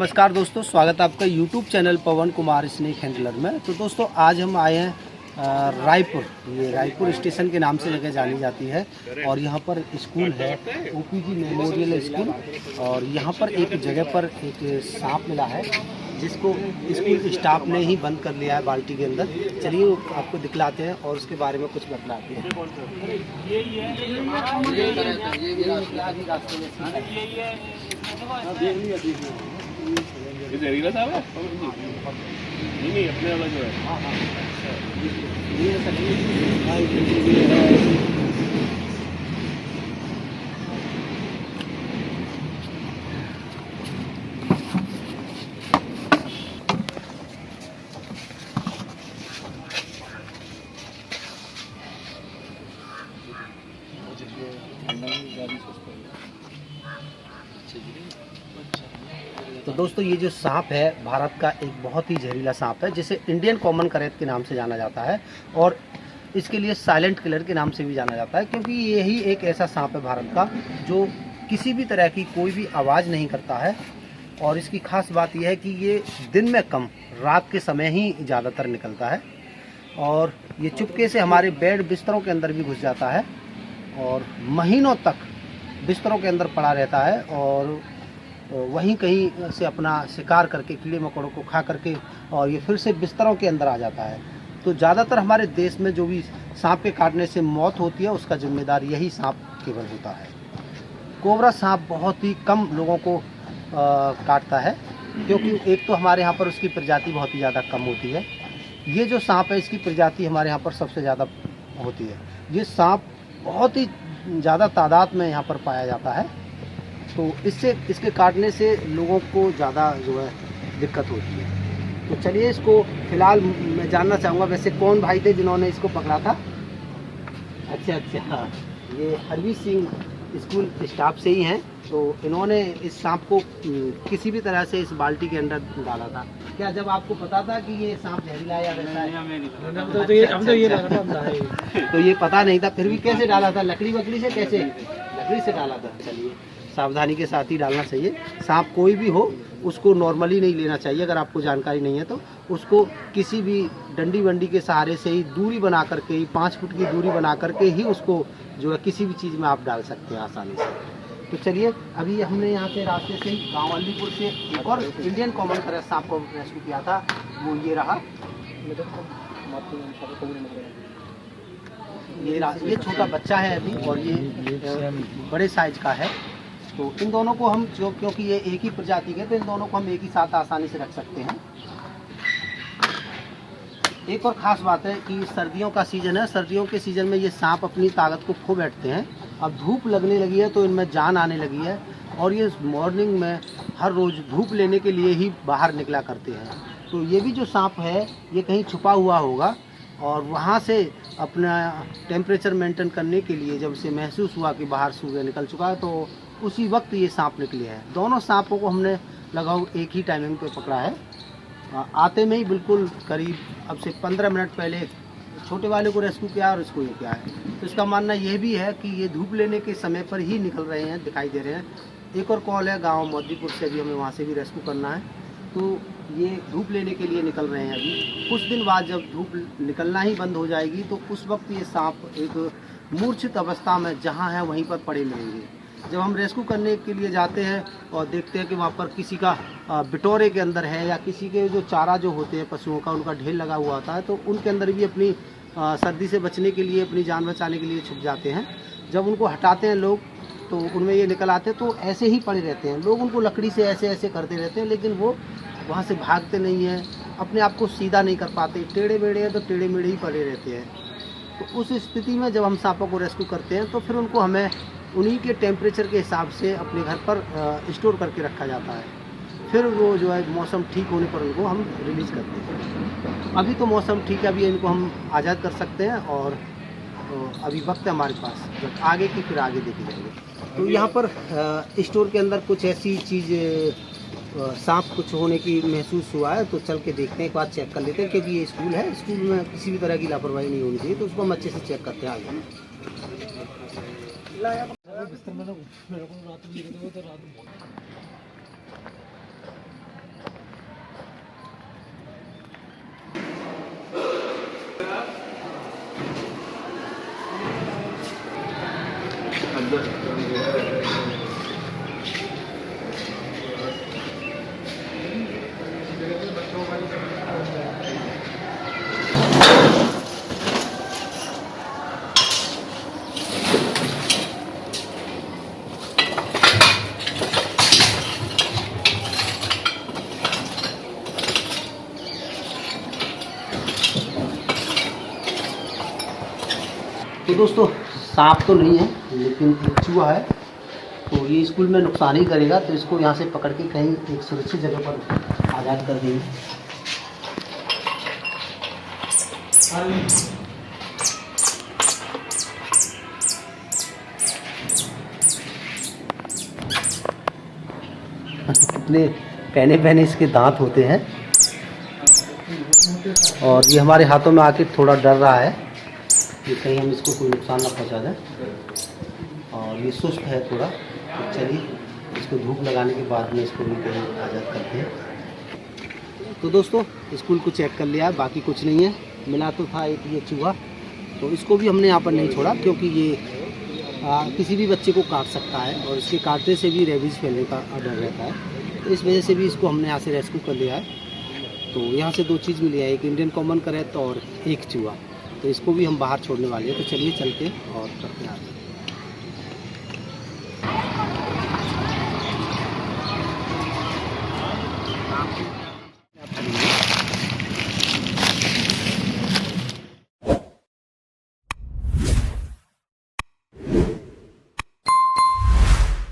नमस्कार दोस्तों, स्वागत है आपका YouTube चैनल पवन कुमार स्नेक हैंडलर में। तो दोस्तों आज हम आए हैं रायपुर। ये रायपुर स्टेशन के नाम से जगह जानी जाती है और यहाँ पर स्कूल है OPG मेमोरियल स्कूल। और यहाँ पर एक जगह पर एक सांप मिला है जिसको स्कूल स्टाफ ने ही बंद कर लिया है बाल्टी के अंदर। चलिए आपको दिखलाते हैं और उसके बारे में कुछ बतलाते हैं। ये जहरीला साहब है? नहीं अपने वाला जो है। तो दोस्तों ये जो सांप है भारत का एक बहुत ही जहरीला सांप है जिसे इंडियन कॉमन करैत के नाम से जाना जाता है और इसके लिए साइलेंट किलर के नाम से भी जाना जाता है, क्योंकि यही एक ऐसा सांप है भारत का जो किसी भी तरह की कोई भी आवाज़ नहीं करता है। और इसकी खास बात यह है कि ये दिन में कम, रात के समय ही ज़्यादातर निकलता है और ये चुपके से हमारे बेड बिस्तरों के अंदर भी घुस जाता है और महीनों तक बिस्तरों के अंदर पड़ा रहता है और वहीं कहीं से अपना शिकार करके कीड़े मकोड़ों को खा करके और ये फिर से बिस्तरों के अंदर आ जाता है। तो ज़्यादातर हमारे देश में जो भी सांप के काटने से मौत होती है उसका जिम्मेदार यही सांप केवल होता है। कोबरा सांप बहुत ही कम लोगों को काटता है, क्योंकि एक तो हमारे यहाँ पर उसकी प्रजाति बहुत ही ज़्यादा कम होती है। ये जो सांप है इसकी प्रजाति हमारे यहाँ पर सबसे ज़्यादा होती है। ये सांप बहुत ही ज़्यादा तादाद में यहाँ पर पाया जाता है, तो इसके काटने से लोगों को ज़्यादा जो है दिक्कत होती है। तो चलिए इसको फ़िलहाल मैं जानना चाहूँगा वैसे कौन भाई थे जिन्होंने इसको पकड़ा था। अच्छा, ये हरवीर सिंह स्कूल स्टाफ से ही हैं। तो इन्होंने इस सांप को किसी भी तरह से इस बाल्टी के अंदर डाला था। क्या जब आपको पता था कि ये सांप जहरीला है या वैसा है? तो ये पता नहीं था, फिर भी कैसे डाला था? लकड़ी वकड़ी से? कैसे लकड़ी से डाला था? चलिए सावधानी के साथ ही डालना चाहिए। सांप कोई भी हो उसको नॉर्मली नहीं लेना चाहिए। अगर आपको जानकारी नहीं है तो उसको किसी भी डंडी वंडी के सहारे से ही दूरी बना करके ही 5 फुट की दूरी बना करके ही उसको जो है किसी भी चीज़ में आप डाल सकते हैं आसानी से। तो चलिए अभी हमने यहाँ से रास्ते से ही गाँव अलीपुर से एक और इंडियन कॉमन करैत सांप को रेस्क्यू किया था, वो ये रहा। ये छोटा बच्चा है अभी और ये बड़े साइज का है। तो इन दोनों को हम क्योंकि ये एक ही प्रजाति के, तो इन दोनों को हम एक ही साथ आसानी से रख सकते हैं। एक और ख़ास बात है कि सर्दियों का सीज़न है। सर्दियों के सीज़न में ये सांप अपनी ताकत को खो बैठते हैं। अब धूप लगने लगी है तो इनमें जान आने लगी है और ये मॉर्निंग में हर रोज़ धूप लेने के लिए ही बाहर निकला करते हैं। तो ये भी जो सांप है ये कहीं छुपा हुआ होगा और वहाँ से अपना टेम्परेचर मेंटेन करने के लिए जब से महसूस हुआ कि बाहर सूर्य निकल चुका है तो उसी वक्त ये सांप निकले हैं। दोनों सांपों को हमने लगभग एक ही टाइमिंग पे पकड़ा है। आते में ही बिल्कुल करीब अब से 15 मिनट पहले छोटे वाले को रेस्क्यू किया और इसको ये किया है। तो इसका मानना यह भी है कि ये धूप लेने के समय पर ही निकल रहे हैं, दिखाई दे रहे हैं। एक और कॉल है गाँव मोदीपुर से, भी हमें वहाँ से भी रेस्क्यू करना है। तो ये धूप लेने के लिए निकल रहे हैं। अभी कुछ दिन बाद जब धूप निकलना ही बंद हो जाएगी तो उस वक्त ये सांप एक मूर्छित अवस्था में जहाँ है वहीं पर पड़े मिलेंगे। जब हम रेस्क्यू करने के लिए जाते हैं और देखते हैं कि वहाँ पर किसी का बिटोरे के अंदर है या किसी के जो चारा जो होते हैं पशुओं का उनका ढेर लगा हुआ होता है, तो उनके अंदर भी अपनी सर्दी से बचने के लिए, अपनी जान बचाने के लिए छुप जाते हैं। जब उनको हटाते हैं लोग तो उनमें ये निकल आते हैं, तो ऐसे ही पड़े रहते हैं। लोग उनको लकड़ी से ऐसे करते रहते हैं, लेकिन वो वहाँ से भागते नहीं हैं, अपने आप को सीधा नहीं कर पाते। टेढ़े मेढ़े हैं तो टेढ़े मेढ़े ही पड़े रहते हैं। तो उस स्थिति में जब हम सांपों को रेस्क्यू करते हैं तो फिर उनको हमें उन्हीं के टेम्परेचर के हिसाब से अपने घर पर स्टोर करके रखा जाता है। फिर वो जो है मौसम ठीक होने पर उनको हम रिलीज़ करते हैं। अभी तो मौसम ठीक है, अभी इनको हम आज़ाद कर सकते हैं और अभी वक्त है हमारे पास। जब आगे की फिर आगे देखी जाएगी। तो यहाँ पर स्टोर के अंदर कुछ ऐसी चीज़ सांप कुछ होने की महसूस हुआ है, तो चल के देखते हैं, एक बार चेक कर लेते हैं, क्योंकि ये स्कूल है, स्कूल में किसी भी तरह की लापरवाही नहीं होनी चाहिए। तो उसको हम अच्छे से चेक करते हैं आगे। तो दोस्तों सांप तो नहीं है लेकिन एक चूहा है, तो ये स्कूल में नुकसान ही करेगा, तो इसको यहाँ से पकड़ के कहीं एक सुरक्षित जगह पर आज़ाद कर देंगे। कितने पहने पहने इसके दांत होते हैं, और ये हमारे हाथों में आके थोड़ा डर रहा है कि कहीं हम इसको कोई नुकसान ना पहुंचा दें, और ये सुस्त है थोड़ा। तो चलिए इसको धूप लगाने के बाद में इसको भी कहीं आज़ाद करते हैं। तो दोस्तों स्कूल को चेक कर लिया, बाकी कुछ नहीं है। मिला तो था एक ये चूहा, तो इसको भी हमने यहाँ पर नहीं छोड़ा क्योंकि ये किसी भी बच्चे को काट सकता है, और इसके काटने से भी रेबीज़ फैलने का डर रहता है। तो इस वजह से भी इसको हमने यहाँ से रेस्क्यू कर लिया है। तो यहाँ से 2 चीज़ मिली है, एक इंडियन कॉमन करेट और एक चूहा। तो इसको भी हम बाहर छोड़ने वाले हैं, तो चलिए चलते और करते हैं।